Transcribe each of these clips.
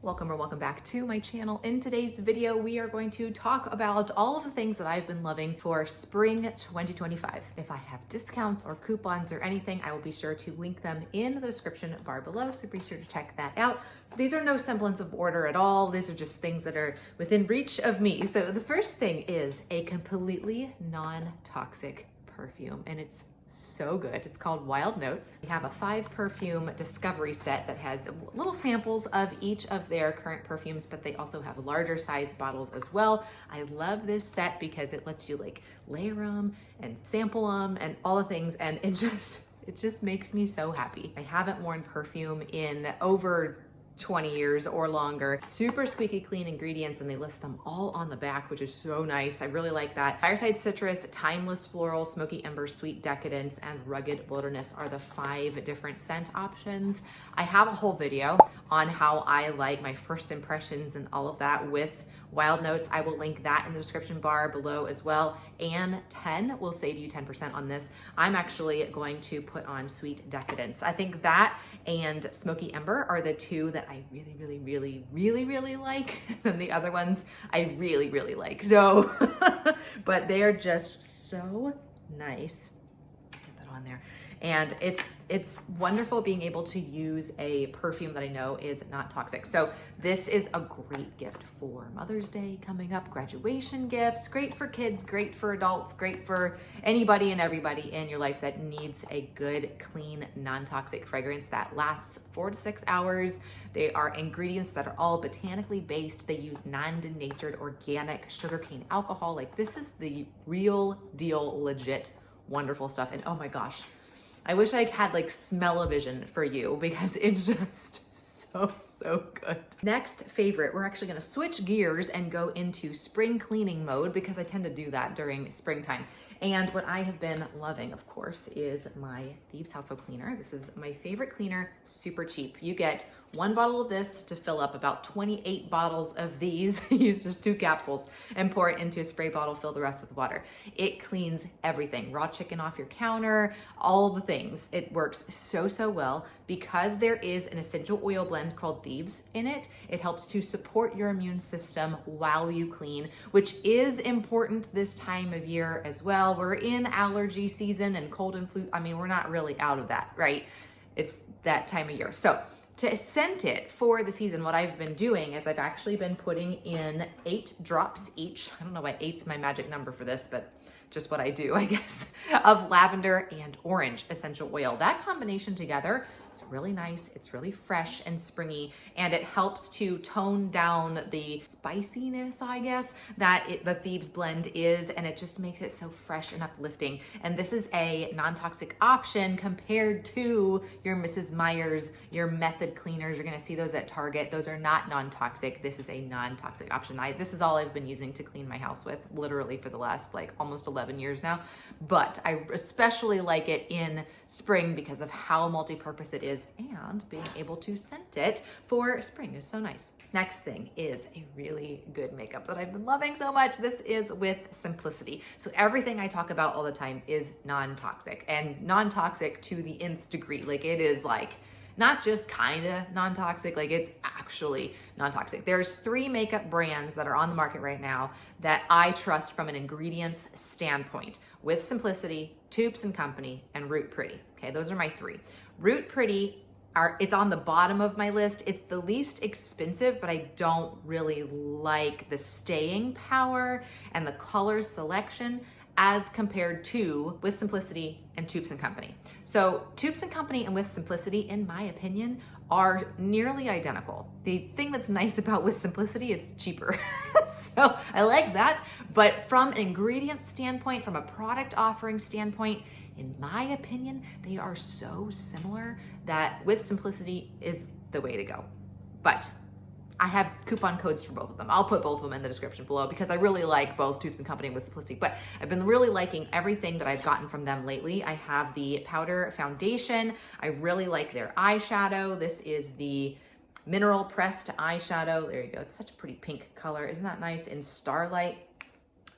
Welcome or welcome back to my channel. In today's video, we are going to talk about all of the things that I've been loving for spring 2025. If I have discounts or coupons or anything, I will be sure to link them in the description bar below, so be sure to check that out. These are no semblance of order at all. These are just things that are within reach of me. So the first thing is a completely non-toxic perfume, and it's so good. It's called Wild Notes. We have a 5 perfume discovery set that has little samples of each of their current perfumes, but they also have larger size bottles as well. I love this set because it lets you like layer them and sample them and all the things, and it just makes me so happy. I haven't worn perfume in over 20 years or longer. Super squeaky clean ingredients, and they list them all on the back, which is so nice. I really like that. Fireside Citrus, Timeless Floral, Smoky Ember, Sweet Decadence, and Rugged Wilderness are the 5 different scent options. I have a whole video on how I like my first impressions and all of that with Wild Notes. I will link that in the description bar below as well. And 10 will save you 10% on this. I'm actually going to put on Sweet Decadence. I think that and Smoky Ember are the 2 that I really like. And the other ones I really like. So, but they are just so nice. Get that on there. And it's wonderful being able to use a perfume that I know is not toxic. So this is a great gift for Mother's Day coming up, graduation gifts, great for kids, great for adults, great for anybody and everybody in your life that needs a good, clean, non-toxic fragrance that lasts 4 to 6 hours. They are ingredients that are all botanically based. They use non-denatured organic sugarcane alcohol. Like, this is the real deal, legit, wonderful stuff. And oh my gosh, I wish I had like smell-o-vision for you because it's just so good. Next favorite, we're actually gonna switch gears and go into spring cleaning mode because I tend to do that during springtime. And what I have been loving, of course, is my Thieves Household Cleaner. This is my favorite cleaner, super cheap. You get 1 bottle of this to fill up about 28 bottles of these. Use just 2 capsules and pour it into a spray bottle, fill the rest with water. It cleans everything. Raw chicken off your counter, all the things. It works so well because there is an essential oil blend called Thieves in it. It helps to support your immune system while you clean, which is important this time of year as well. We're in allergy season and cold and flu. I mean, we're not really out of that, right? It's that time of year. So to scent it for the season, what I've been doing is I've actually been putting in 8 drops each. I don't know why 8's my magic number for this, but just what I do, I guess, of lavender and orange essential oil. That combination together is really nice. It's really fresh and springy, and it helps to tone down the spiciness, I guess, that the Thieves blend is, and it just makes it so fresh and uplifting. And this is a non-toxic option compared to your Mrs. Meyer's, your Method cleaners. You're gonna see those at Target. Those are not non-toxic. This is a non-toxic option. This is all I've been using to clean my house with, literally for the last like almost 11 years now. But I especially like it in spring because of how multi-purpose it is, and being able to scent it for spring is so nice. Next thing is a really good makeup that I've been loving so much. This is with Simplicity. So everything I talk about all the time is non-toxic, and non-toxic to the nth degree. Like, it is like not just kinda non-toxic, like it's actually non-toxic. There's 3 makeup brands that are on the market right now that I trust from an ingredients standpoint: with Simplicity, Toups and Company, and Root Pretty. Okay, those are my 3. Root Pretty, it's on the bottom of my list. It's the least expensive, but I don't really like the staying power and the color selection as compared to With Simplicity and Toups and Company. So Toups and Company and With Simplicity, in my opinion, are nearly identical. The thing that's nice about With Simplicity, it's cheaper. So I like that. But from an ingredient standpoint, from a product offering standpoint, in my opinion, they are so similar that With Simplicity is the way to go. But I have coupon codes for both of them. I'll put both of them in the description below because I really like both Toups and Company and With Simplicity. But I've been really liking everything that I've gotten from them lately. I have the powder foundation. I really like their eyeshadow. This is the Mineral Pressed eyeshadow. There you go. It's such a pretty pink color. Isn't that nice? In Starlight.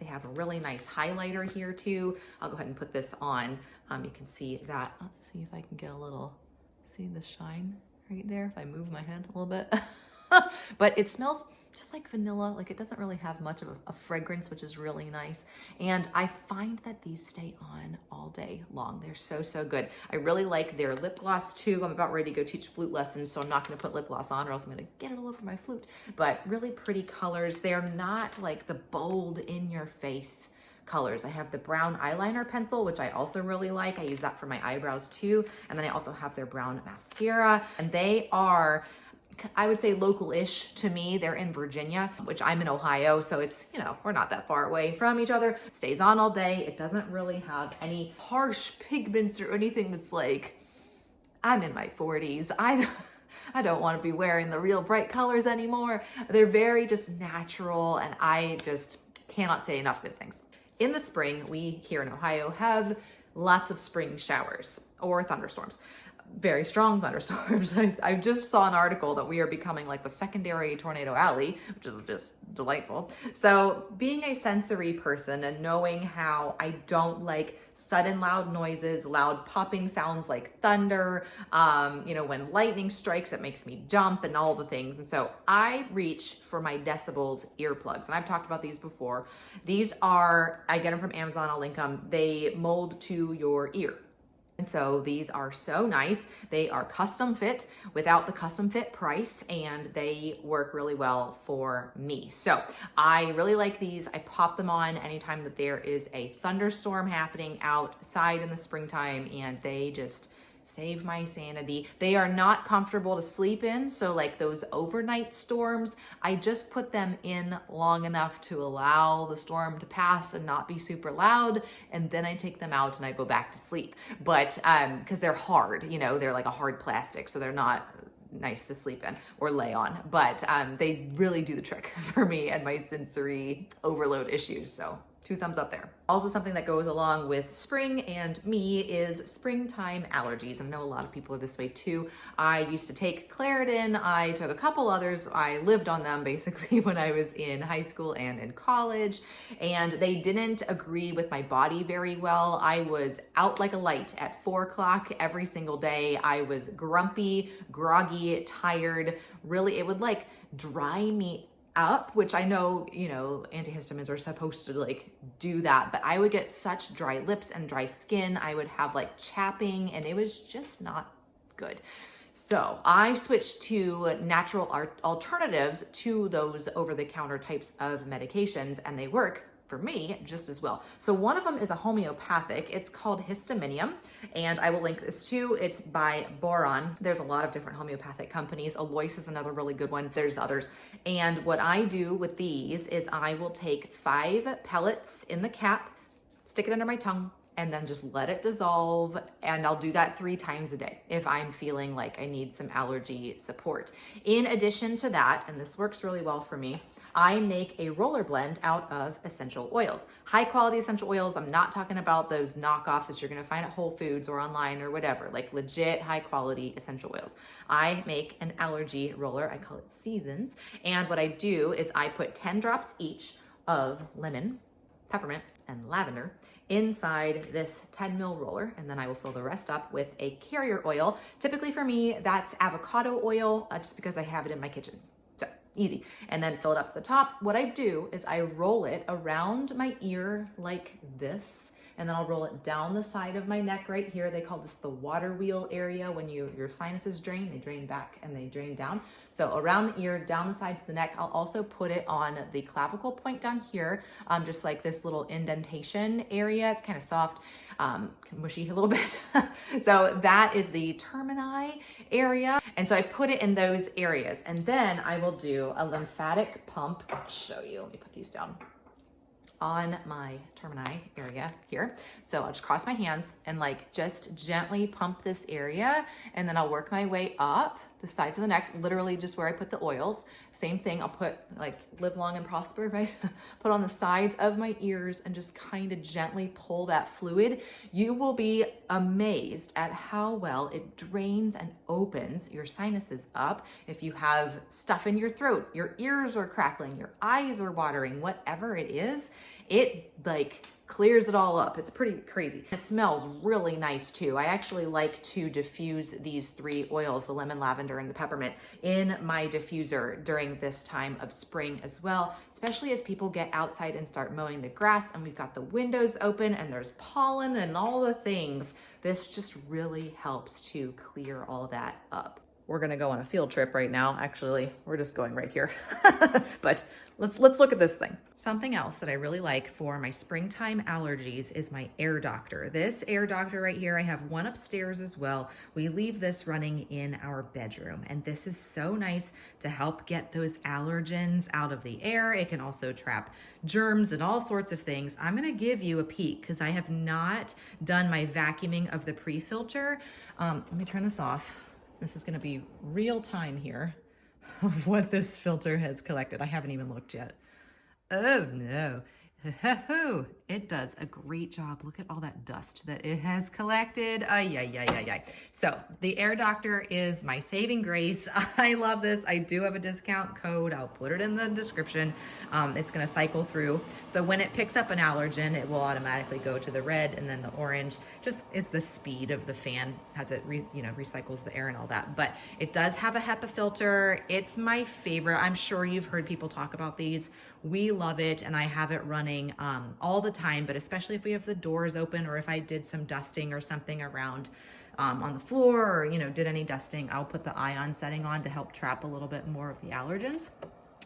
They have a really nice highlighter here too. I'll go ahead and put this on. You can see that. Let's see if I can get a little, see the shine right there if I move my head a little bit. but it smells just like vanilla. Like it doesn't really have much of a fragrance, which is really nice. And I find that these stay on all day long. They're so, so good. I really like their lip gloss too. I'm about ready to go teach flute lessons, so I'm not gonna put lip gloss on or else I'm gonna get it all over my flute. But really pretty colors. They're not like the bold in your face colors. I have the brown eyeliner pencil, which I also really like. I use that for my eyebrows too. And then I also have their brown mascara, and they are, I would say, local-ish to me. They're in Virginia, which I'm in Ohio, so it's, you know, we're not that far away from each other. It stays on all day. It doesn't really have any harsh pigments or anything that's like, I'm in my 40s. I don't want to be wearing the real bright colors anymore. They're very just natural, and I just cannot say enough good things. In the spring, we here in Ohio have lots of spring showers or thunderstorms. Very strong thunderstorms. I just saw an article that we are becoming like the secondary tornado alley, which is just delightful. So being a sensory person and knowing how I don't like sudden loud noises, loud popping sounds like thunder, you know, when lightning strikes, it makes me jump and all the things. And so I reach for my Decibels earplugs. And I've talked about these before. These are, I get them from Amazon, I'll link them. They mold to your ear. And so these are so nice. They are custom fit without the custom fit price, and they work really well for me. So I really like these. I pop them on anytime that there is a thunderstorm happening outside in the springtime, and they just save my sanity. They are not comfortable to sleep in. So like those overnight storms, I just put them in long enough to allow the storm to pass and not be super loud. And then I take them out and I go back to sleep. But because they're hard, you know, they're like a hard plastic. So they're not nice to sleep in or lay on, but they really do the trick for me and my sensory overload issues. So 2 thumbs up there. Also, something that goes along with spring and me is springtime allergies. I know a lot of people are this way too. I used to take Claritin. I took a couple others. I lived on them basically when I was in high school and in college, and they didn't agree with my body very well. I was out like a light at 4 o'clock every single day. I was grumpy, groggy, tired. Really, it would like dry me up, which I know, you know, antihistamines are supposed to like do that, but I would get such dry lips and dry skin. I would have like chapping, and it was just not good. So I switched to natural alternatives to those over-the-counter types of medications, and they work for me just as well. So one of them is a homeopathic. It's called histaminium, and I will link this too. It's by Boron. There's a lot of different homeopathic companies. Alois is another really good one. There's others. And what I do with these is I will take 5 pellets in the cap, stick it under my tongue, and then just let it dissolve. And I'll do that 3 times a day if I'm feeling like I need some allergy support. In addition to that, and this works really well for me, I make a roller blend out of essential oils. High quality essential oils. I'm not talking about those knockoffs that you're gonna find at Whole Foods or online or whatever, like legit high quality essential oils. I make an allergy roller, I call it Seasons. And what I do is I put 10 drops each of lemon, peppermint, and lavender inside this 10 ml roller, and then I will fill the rest up with a carrier oil. Typically for me, that's avocado oil, just because I have it in my kitchen. Easy. And then fill it up at the top. What I do is I roll it around my ear like this, and then I'll roll it down the side of my neck right here. They call this the water wheel area. When your sinuses drain, they drain back and they drain down. So around the ear, down the sides of the neck. I'll also put it on the clavicle point down here, just like this little indentation area. It's kind of soft, mushy a little bit. So that is the termini area. And so I put it in those areas. And then I will do a lymphatic pump. I'll show you. Let me put these down on my termini area here. So I'll just cross my hands and like just gently pump this area, and then I'll work my way up the sides of the neck, literally just where I put the oils. Same thing, I'll put like live long and prosper, right? Put on the sides of my ears and just kind of gently pull that fluid. You will be amazed at how well it drains and opens your sinuses up. If you have stuff in your throat, your ears are crackling, your eyes are watering, whatever it is, it like clears it all up. It's pretty crazy. It smells really nice too. I actually like to diffuse these 3 oils, the lemon, lavender, and the peppermint, in my diffuser during this time of spring as well, especially as people get outside and start mowing the grass and we've got the windows open and there's pollen and all the things. This just really helps to clear all that up. We're gonna go on a field trip right now. Actually, we're just going right here. But let's look at this thing. Something else that I really like for my springtime allergies is my air doctor. This air doctor right here, I have one upstairs as well. We leave this running in our bedroom, and this is so nice to help get those allergens out of the air. It can also trap germs and all sorts of things. I'm gonna give you a peek because I have not done my vacuuming of the pre-filter. Let me turn this off. This is gonna be real time here of what this filter has collected. I haven't even looked yet. Oh no, it does a great job. Look at all that dust that it has collected. Ay. So the air doctor is my saving grace. I love this. I do have a discount code. I'll put it in the description. It's gonna cycle through. So when it picks up an allergen, it will automatically go to the red and then the orange. Just it's the speed of the fan as it recycles the air and all that. But it does have a HEPA filter. It's my favorite. I'm sure you've heard people talk about these. We love it, and I have it running all the time, but especially if we have the doors open or if I did some dusting or something around on the floor or, did any dusting, I'll put the ion setting on to help trap a little bit more of the allergens.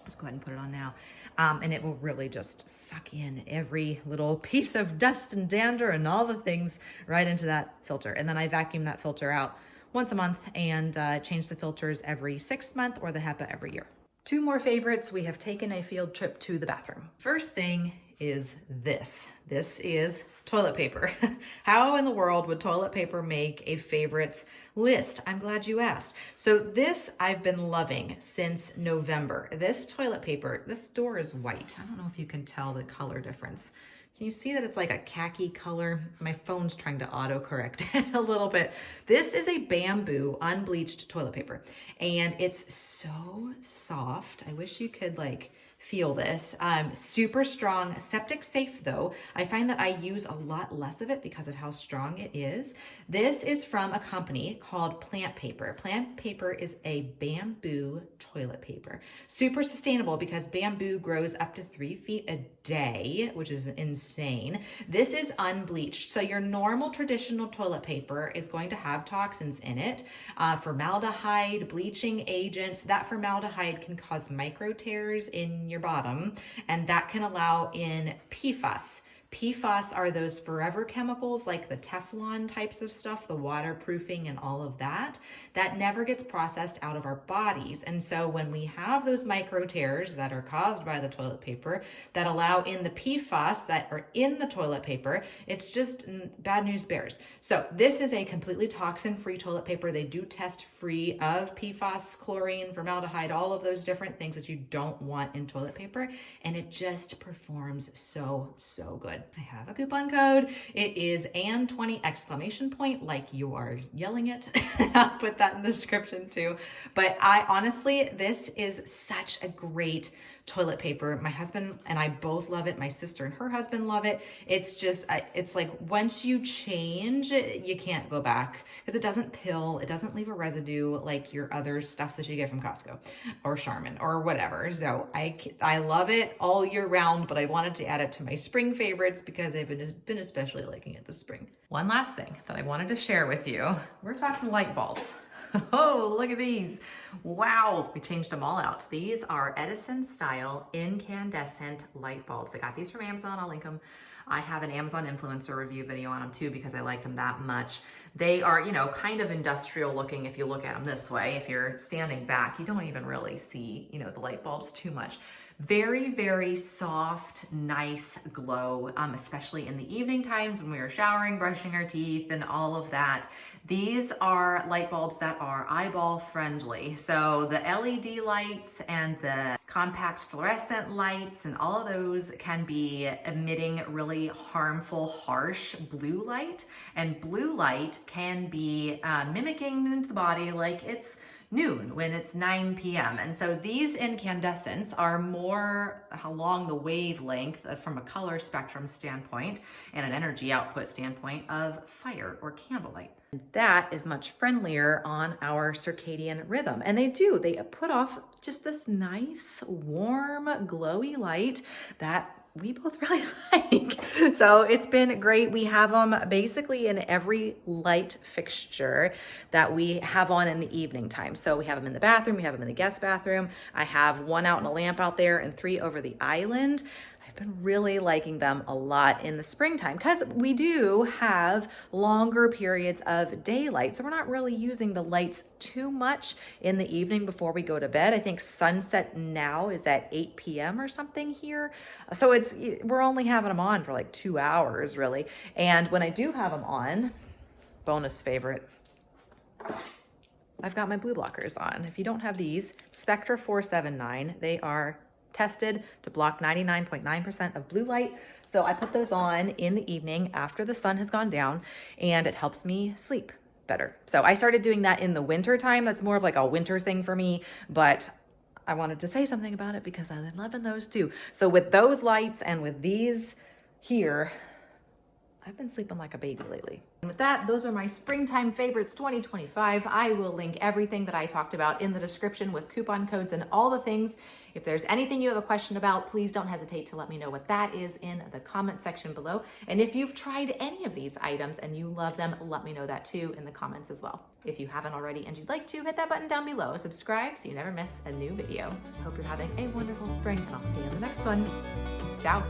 Let's go ahead and put it on now. And it will really just suck in every little piece of dust and dander and all the things right into that filter. And then I vacuum that filter out once a month and change the filters every 6th month or the HEPA every year. 2 more favorites. We have taken a field trip to the bathroom. First thing is this. This is toilet paper. How in the world would toilet paper make a favorites list? I'm glad you asked. So this I've been loving since November. This toilet paper, this door is white. I don't know if you can tell the color difference. Can you see that it's like a khaki color? My phone's trying to autocorrect it a little bit. This is a bamboo unbleached toilet paper, and it's so soft. I wish you could feel this. Super strong, septic safe though. I find that I use a lot less of it because of how strong it is. This is from a company called Plant Paper. Plant Paper is a bamboo toilet paper. Super sustainable because bamboo grows up to 3 feet a day, which is insane. This is unbleached. So your normal traditional toilet paper is going to have toxins in it, formaldehyde, bleaching agents. That formaldehyde can cause micro tears in your bottom, and that can allow in PFAS. PFAS are those forever chemicals like the Teflon types of stuff, the waterproofing and all of that, that never gets processed out of our bodies. And so when we have those micro tears that are caused by the toilet paper that allow in the PFAS that are in the toilet paper, it's just bad news bears. So this is a completely toxin-free toilet paper. They do test free of PFAS, chlorine, formaldehyde, all of those different things that you don't want in toilet paper. And it just performs so good. I have a coupon code. It is ANN20 ! Like you are yelling it. I'll put that in the description too. But honestly, this is such a great toilet paper. My husband and I both love it. My sister and her husband love it. It's just, it's like once you change, you can't go back because it doesn't pill. It doesn't leave a residue like your other stuff that you get from Costco or Charmin or whatever. So I love it all year round, but I wanted to add it to my spring favorites because I've been especially liking it this spring. One last thing that I wanted to share with you. We're talking light bulbs. Oh, look at these. Wow, we changed them all out. These are Edison style incandescent light bulbs. I got these from Amazon. I'll link them. I have an Amazon influencer review video on them too because I liked them that much. They are, kind of industrial looking if you look at them this way. If you're standing back, you don't even really see, the light bulbs too much. Very, very soft, nice glow, especially in the evening times when we are showering, brushing our teeth, and all of that. These are light bulbs that are eyeball friendly. So the LED lights and the compact fluorescent lights and all of those can be emitting really harmful, harsh blue light. And blue light can be mimicking into the body like it's noon when it's 9 p.m. And so these incandescents are more along the wavelength from a color spectrum standpoint and an energy output standpoint of fire or candlelight. That is much friendlier on our circadian rhythm. And they put off just this nice, warm, glowy light that we both really like. So it's been great. We have them basically in every light fixture that we have on in the evening time. So we have them in the bathroom, we have them in the guest bathroom. I have one out in a lamp out there and 3 over the island. I've been really liking them a lot in the springtime because we do have longer periods of daylight. So we're not really using the lights too much in the evening before we go to bed. I think sunset now is at 8 p.m. or something here. So we're only having them on for like 2 hours really. And when I do have them on, bonus favorite, I've got my blue blockers on. If you don't have these, Spectra 479, they are tested to block 99.9% of blue light. So I put those on in the evening after the sun has gone down and it helps me sleep better. So I started doing that in the winter time. That's more of like a winter thing for me, but I wanted to say something about it because I've been loving those too. So with those lights and with these here, I've been sleeping like a baby lately. And with that, those are my springtime favorites 2025. I will link everything that I talked about in the description with coupon codes and all the things. If there's anything you have a question about, please don't hesitate to let me know what that is in the comment section below. And if you've tried any of these items and you love them, let me know that too in the comments as well. If you haven't already and you'd like to, hit that button down below. Subscribe so you never miss a new video. Hope you're having a wonderful spring and I'll see you in the next one. Ciao.